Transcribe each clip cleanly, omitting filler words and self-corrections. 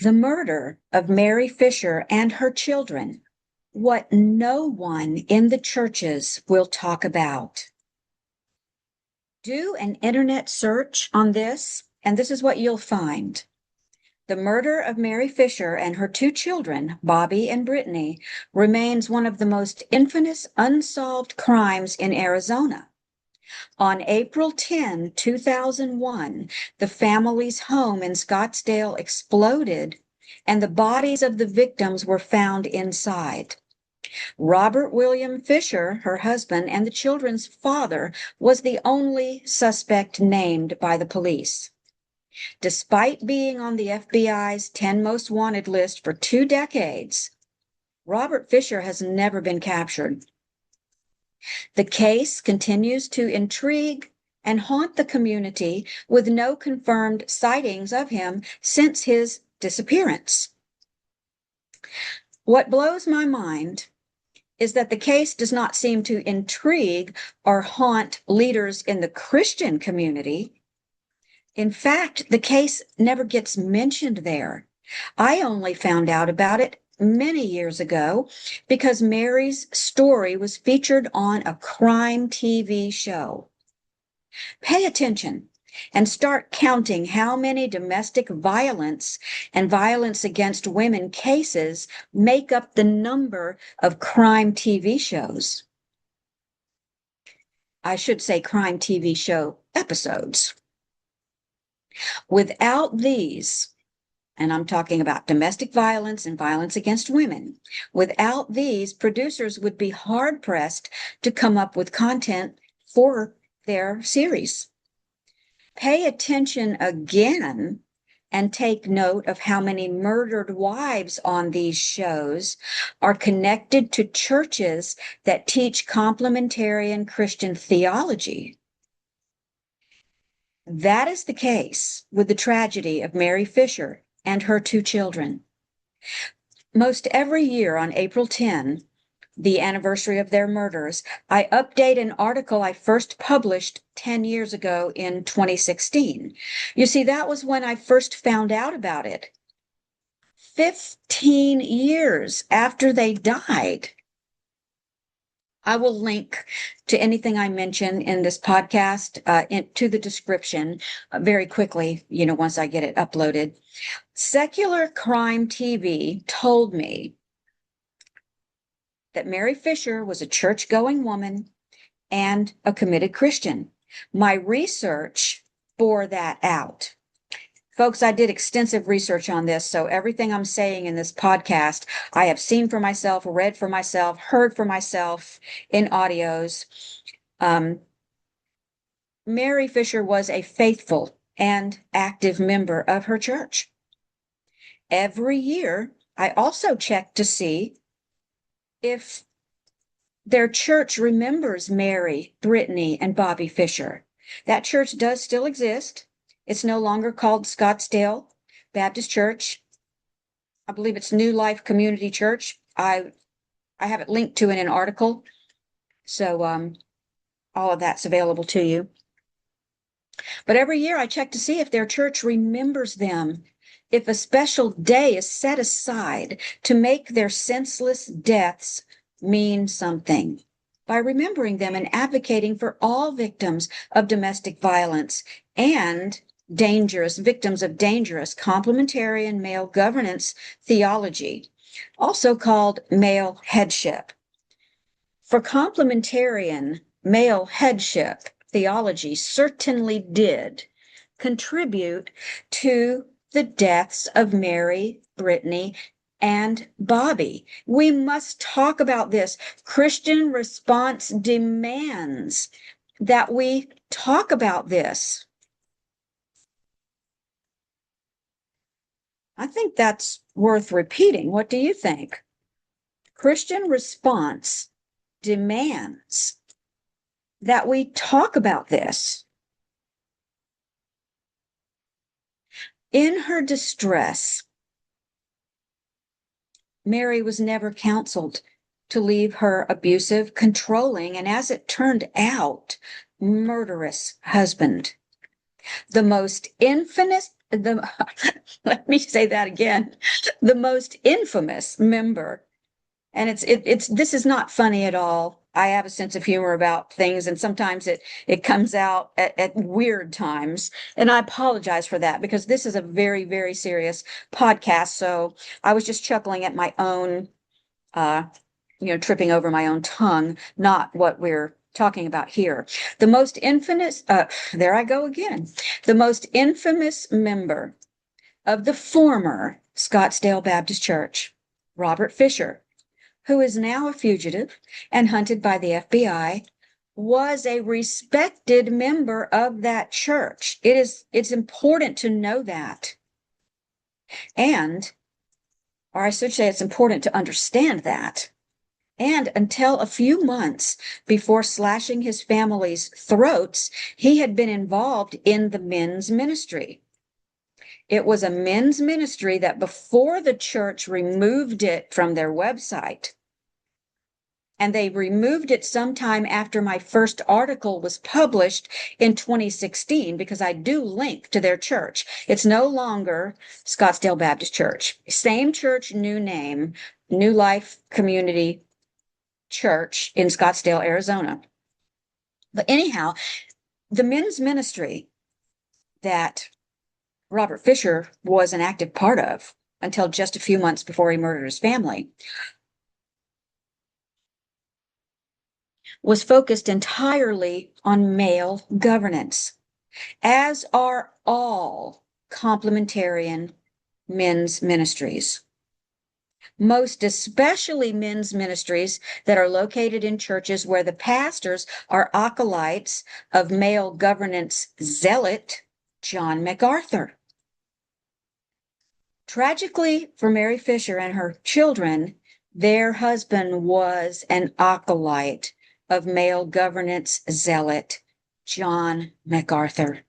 The murder of Mary Fisher and her children, what no one in the churches will talk about. Do an internet search on this, and this is what you'll find. The murder of Mary Fisher and her two children, Bobby and Brittany, remains one of the most infamous unsolved crimes in Arizona. On April 10, 2001, the family's home in Scottsdale exploded, and the bodies of the victims were found inside. Robert William Fisher, her husband, and the children's father, was the only suspect named by the police. Despite being on the FBI's 10 Most Wanted list for 2 decades, Robert Fisher has never been captured. The case continues to intrigue and haunt the community, with no confirmed sightings of him since his disappearance. What blows my mind is that the case does not seem to intrigue or haunt leaders in the Christian community. In fact, the case never gets mentioned there. I only found out about it many years ago because Mary's story was featured on a crime TV show. Pay attention and start counting how many domestic violence and violence against women cases make up the number of crime TV shows. I should say crime TV show episodes. Without these, and I'm talking about domestic violence and violence against women, without these, producers would be hard-pressed to come up with content for their series. Pay attention again and take note of how many murdered wives on these shows are connected to churches that teach complementarian Christian theology. That is the case with the tragedy of Mary Fisher and her two children. Most every year on April 10, the anniversary of their murders, I update an article I first published 10 years ago in 2016. You see, that was when I first found out about it. 15 years after they died. I will link to anything I mention in this podcast to the description very quickly, once I get it uploaded. Secular Crime TV told me that Mary Fisher was a church-going woman and a committed Christian. My research bore that out. Folks, I did extensive research on this, so everything I'm saying in this podcast, I have seen for myself, read for myself, heard for myself in audios. Mary Fisher was a faithful and active member of her church. Every year, I also check to see if their church remembers Mary, Brittany, and Bobby Fisher. That church does still exist. It's no longer called Scottsdale Baptist Church. I believe it's New Life Community Church. I have it linked to in an article. So all of that's available to you. But every year I check to see if their church remembers them, if a special day is set aside to make their senseless deaths mean something, by remembering them and advocating for all victims of domestic violence and victims of dangerous complementarian male governance theology, also called male headship. For complementarian male headship theology certainly did contribute to the deaths of Mary, Brittany, and Bobby. We must talk about this. Christian Response demands that we talk about this. I think that's worth repeating. What do you think? Christian Response demands that we talk about this. In her distress, Mary was never counseled to leave her abusive, controlling, and as it turned out, murderous husband. The most infamous, let me say that again, the most infamous member, and it's this is not funny at all. I have a sense of humor about things, and sometimes it comes out at weird times, and I apologize for that because this is a very, very serious podcast. So I was just chuckling at my own uh tripping over my own tongue, not what we're talking about here. The most infamous, there I go again. The most infamous member of the former Scottsdale Baptist Church, Robert Fisher, who is now a fugitive and hunted by the FBI, was a respected member of that church. It's important to know that. And, or I should say, it's important to understand that. And until a few months before slashing his family's throats, he had been involved in the men's ministry. It was a men's ministry that before the church removed it from their website, and they removed it sometime after my first article was published in 2016, because I do link to their church. It's no longer Scottsdale Baptist Church. Same church, new name, New Life Community Church in Scottsdale, Arizona. But anyhow, the men's ministry that Robert Fisher was an active part of until just a few months before he murdered his family was focused entirely on male governance, as are all complementarian men's ministries. Most especially men's ministries that are located in churches where the pastors are acolytes of male governance zealot John MacArthur. Tragically for Mary Fisher and her children, their husband was an acolyte of male governance zealot John MacArthur.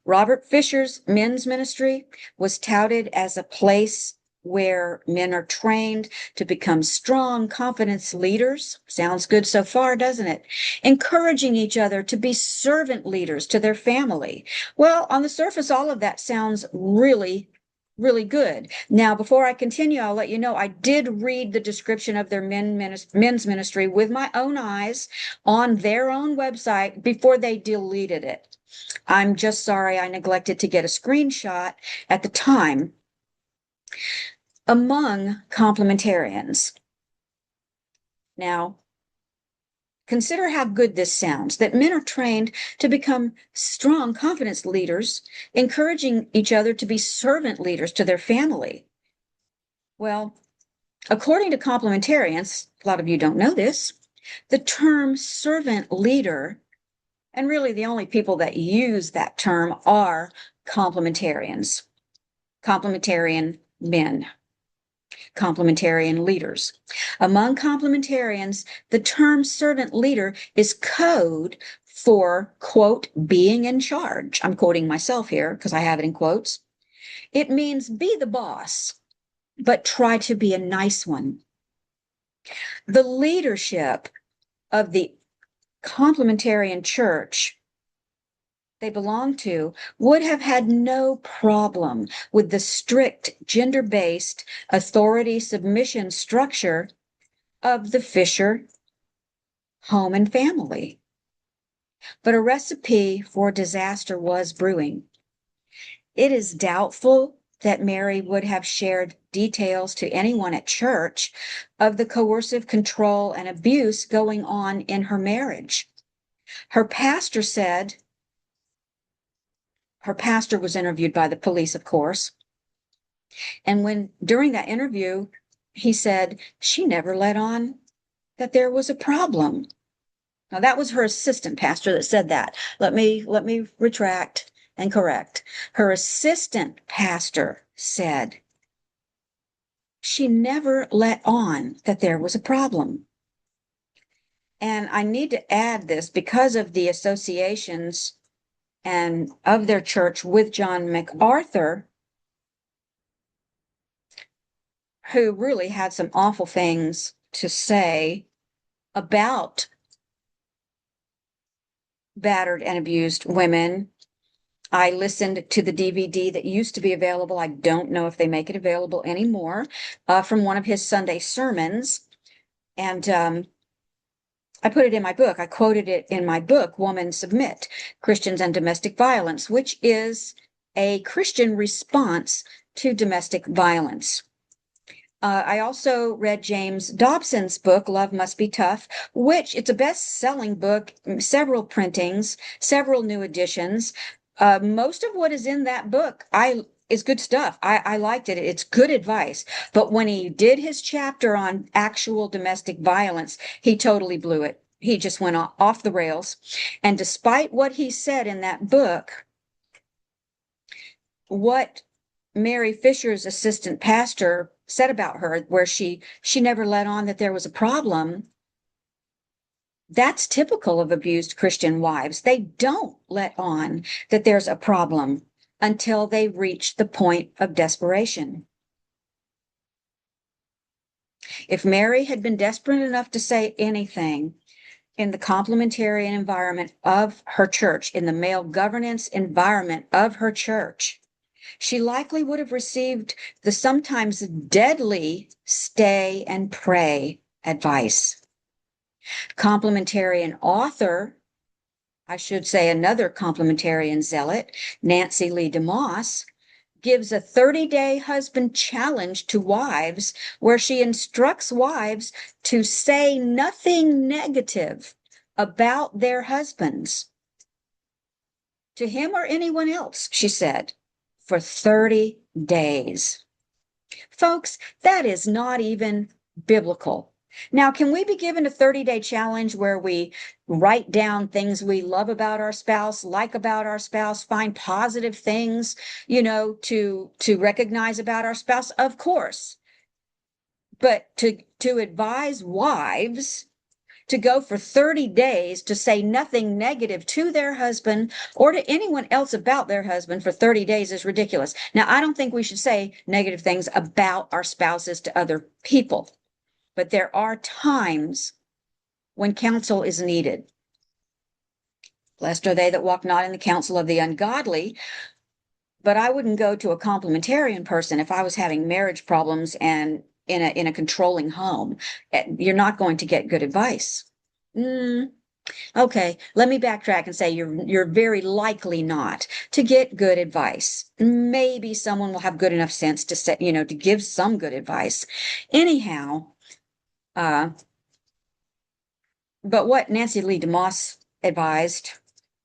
Robert Fisher's men's ministry was touted as a place where men are trained to become strong, confident leaders. Sounds good so far, doesn't it? Encouraging each other to be servant leaders to their family. Well, on the surface, all of that sounds really, really good. Now, before I continue, I'll let you know I did read the description of their men's ministry with my own eyes on their own website before they deleted it. I'm just sorry I neglected to get a screenshot at the time. Among complementarians. Now, consider how good this sounds, that men are trained to become strong, confident leaders, encouraging each other to be servant leaders to their family. Well, according to complementarians, a lot of you don't know this, the term servant leader, and really the only people that use that term are complementarians, complementarian men, complementarian leaders. Among complementarians, the term servant leader is code for, quote, being in charge. I'm quoting myself here because I have it in quotes. It means be the boss, but try to be a nice one. The leadership of the complementarian church they belonged to would have had no problem with the strict gender-based authority submission structure of the Fisher home and family. But a recipe for disaster was brewing. It is doubtful that Mary would have shared details to anyone at church of the coercive control and abuse going on in her marriage. Her pastor said, her pastor was interviewed by the police, of course. And when during that interview, he said she never let on that there was a problem. Now that was her assistant pastor that said that. Let me retract and correct. Her assistant pastor said she never let on that there was a problem. And I need to add this because of the associations and of their church with John MacArthur, who really had some awful things to say about battered and abused women I listened to the DVD that used to be available. I don't know if they make it available anymore, from one of his Sunday sermons. And I put it in my book. I quoted it in my book, Woman Submit, Christians and Domestic Violence, which is a Christian response to domestic violence. I also read James Dobson's book, Love Must Be Tough, which it's a best-selling book, several printings, several new editions. Most of what is in that book is good stuff. I liked it. It's good advice. But when he did his chapter on actual domestic violence, he totally blew it. He just went off the rails. And despite what he said in that book, what Mary Fisher's assistant pastor said about her, where she never let on that there was a problem, that's typical of abused Christian wives. They don't let on that there's a problem until they reach the point of desperation. If Mary had been desperate enough to say anything in the complementarian environment of her church, in the male governance environment of her church, she likely would have received the sometimes deadly stay and pray advice. Complementarian author, I should say another complementarian zealot, Nancy Lee DeMoss, gives a 30-day husband challenge to wives where she instructs wives to say nothing negative about their husbands to him or anyone else, she said, for 30 days. Folks, that is not even biblical. Now, can we be given a 30-day challenge where we write down things we love about our spouse, like about our spouse, find positive things, to recognize about our spouse? Of course. But to advise wives to go for 30 days to say nothing negative to their husband or to anyone else about their husband for 30 days is ridiculous. Now, I don't think we should say negative things about our spouses to other people, but there are times when counsel is needed. Blessed are they that walk not in the counsel of the ungodly. But I wouldn't go to a complementarian person if I was having marriage problems and in a controlling home. You're not going to get good advice. Okay, let me backtrack and say you're very likely not to get good advice. Maybe someone will have good enough sense to say, to give some good advice. Anyhow, but what Nancy Lee DeMoss advised,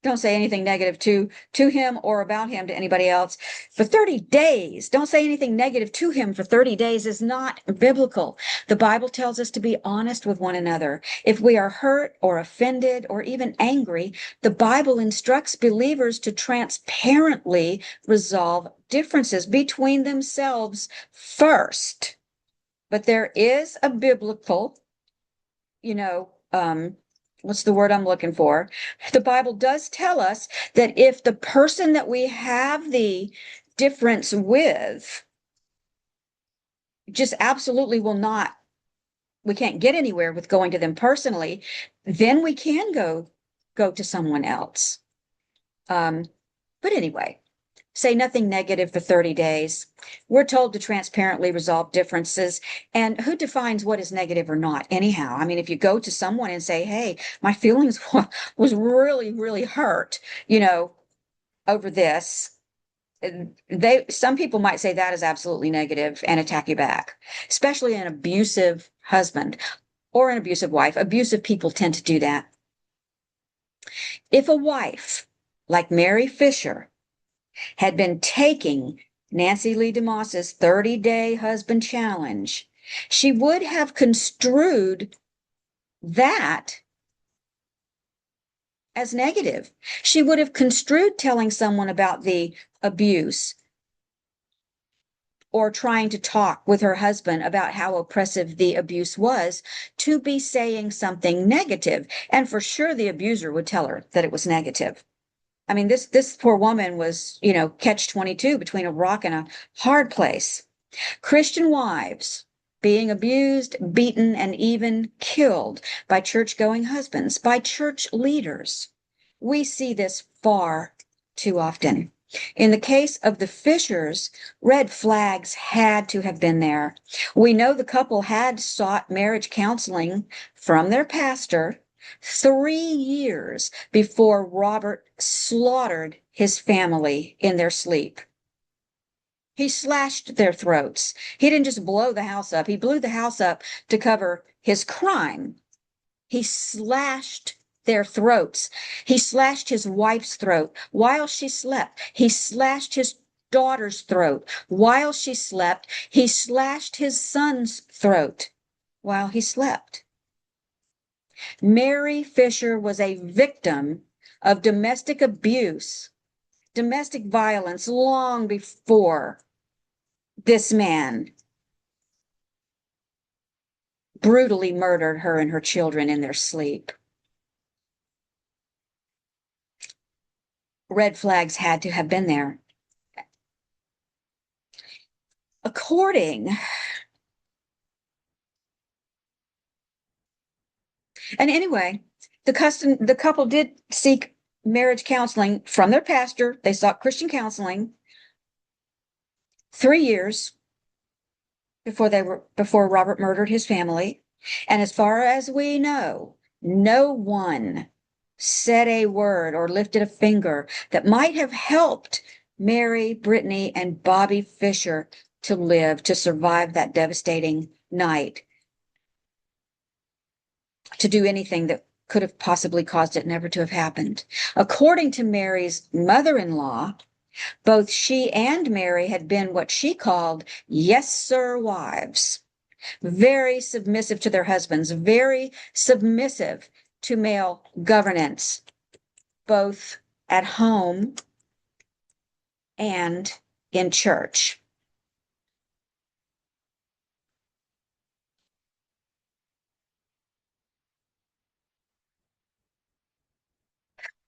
don't say anything negative to him or about him to anybody else for 30 days. Don't say anything negative to him for 30 days is not biblical. The Bible tells us to be honest with one another. If we are hurt or offended or even angry, the Bible instructs believers to transparently resolve differences between themselves first. But there is a biblical, what's the word I'm looking for? The Bible does tell us that if the person that we have the difference with just absolutely we can't get anywhere with going to them personally, then we can go to someone else. But anyway, say nothing negative for 30 days. We're told to transparently resolve differences. And who defines what is negative or not? Anyhow, I mean, if you go to someone and say, hey, my feelings was really, really hurt, over this, some people might say that is absolutely negative and attack you back, especially an abusive husband or an abusive wife. Abusive people tend to do that. If a wife like Mary Fisher had been taking Nancy Lee DeMoss's 30-day husband challenge, she would have construed that as negative. She would have construed telling someone about the abuse or trying to talk with her husband about how oppressive the abuse was to be saying something negative. And for sure, the abuser would tell her that it was negative. I mean, this poor woman was, catch 22 between a rock and a hard place. Christian wives being abused, beaten, and even killed by church-going husbands, by church leaders. We see this far too often. In the case of the Fishers, red flags had to have been there. We know the couple had sought marriage counseling from their pastor 3 years before Robert slaughtered his family in their sleep. He slashed their throats. He didn't just blow the house up, he blew the house up to cover his crime. He slashed their throats. He slashed his wife's throat while she slept. He slashed his daughter's throat while she slept. He slashed his son's throat while he slept. Mary Fisher was a victim of domestic abuse, domestic violence long before this man brutally murdered her and her children in their sleep. Red flags had to have been there. And anyway, the couple did seek marriage counseling from their pastor. They sought Christian counseling 3 years before Robert murdered his family. And as far as we know, no one said a word or lifted a finger that might have helped Mary, Brittany, and Bobby Fisher to survive that devastating night, to do anything that could have possibly caused it never to have happened. According to Mary's mother-in-law, both she and Mary had been what she called yes, sir wives, very submissive to their husbands, very submissive to male governance, both at home and in church.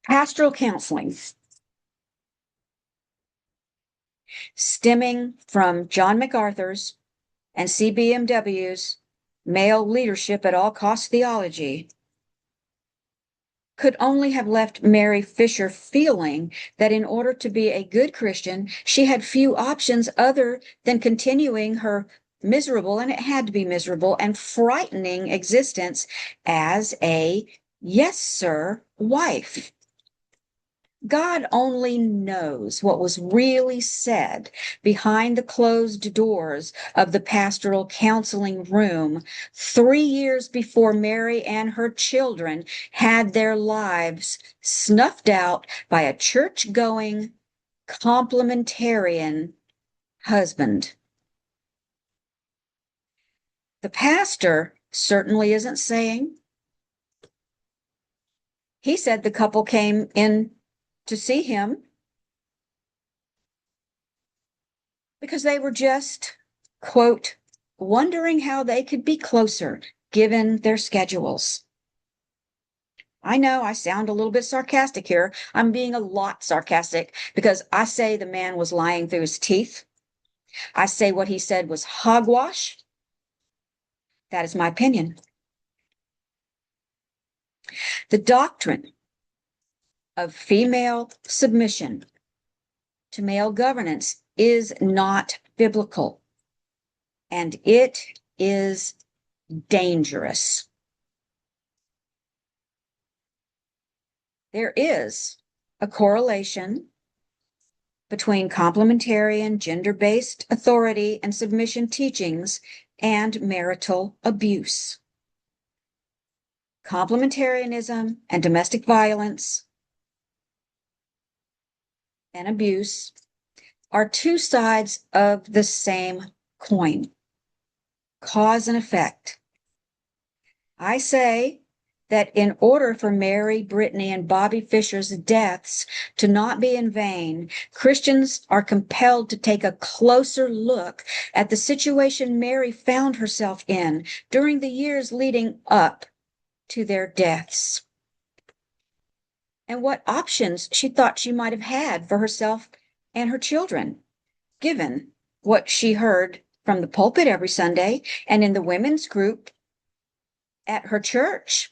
Pastoral counseling, stemming from John MacArthur's and CBMW's male leadership at all costs theology, could only have left Mary Fisher feeling that in order to be a good Christian, she had few options other than continuing her miserable, and it had to be miserable and frightening existence as a yes, sir wife. God only knows what was really said behind the closed doors of the pastoral counseling room 3 years before Mary and her children had their lives snuffed out by a church-going, complementarian husband. The pastor certainly isn't saying. He said the couple came in to see him because they were just, quote, wondering how they could be closer given their schedules. I know I sound a little bit sarcastic here. I'm being a lot sarcastic because I say the man was lying through his teeth. I say what he said was hogwash. That is my opinion. The doctrine of female submission to male governance is not biblical, and it is dangerous. There is a correlation between complementarian gender-based authority and submission teachings and marital abuse. Complementarianism and domestic violence and abuse are two sides of the same coin, cause and effect. I say that in order for Mary, Brittany, and Bobby Fisher's deaths to not be in vain, Christians are compelled to take a closer look at the situation Mary found herself in during the years leading up to their deaths, and what options she thought she might have had for herself and her children, given what she heard from the pulpit every Sunday and in the women's group at her church.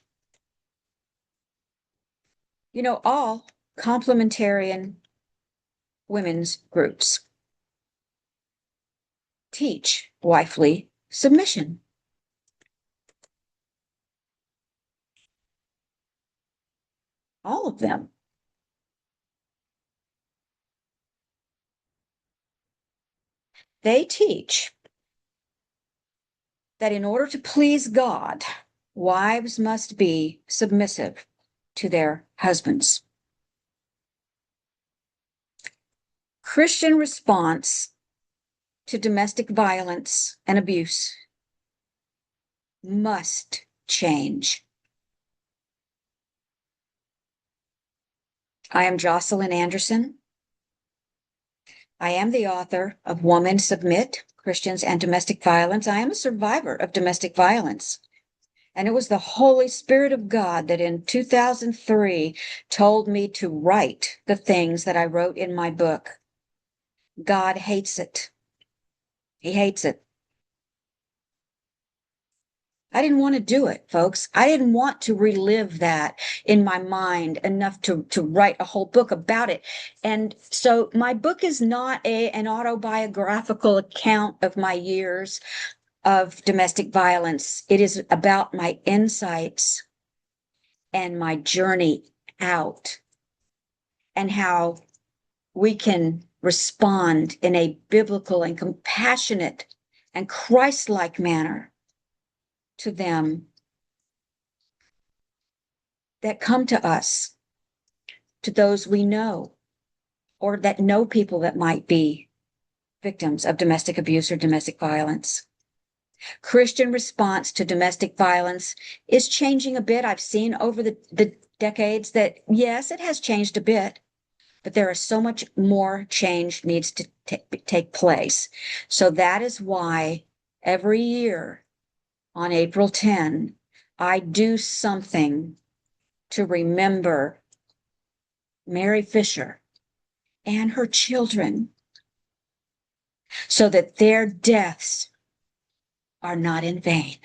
You know, all complementarian women's groups teach wifely submission. All of them. They teach that in order to please God, wives must be submissive to their husbands. Christian response to domestic violence and abuse must change. I am Jocelyn Anderson. I am the author of Women Submit, Christians and Domestic Violence. I am a survivor of domestic violence. And it was the Holy Spirit of God that in 2003 told me to write the things that I wrote in my book. God hates it. He hates it. I didn't want to do it, folks. I didn't want to relive that in my mind enough to write a whole book about it. And so my book is not an autobiographical account of my years of domestic violence. It is about my insights and my journey out and how we can respond in a biblical and compassionate and Christ-like manner to them that come to us, to those we know, or that know people that might be victims of domestic abuse or domestic violence. Christian response to domestic violence is changing a bit. I've seen over the decades that, yes, it has changed a bit, but there is so much more change needs to take place. So that is why every year on April 10, I do something to remember Mary Fisher and her children so that their deaths are not in vain.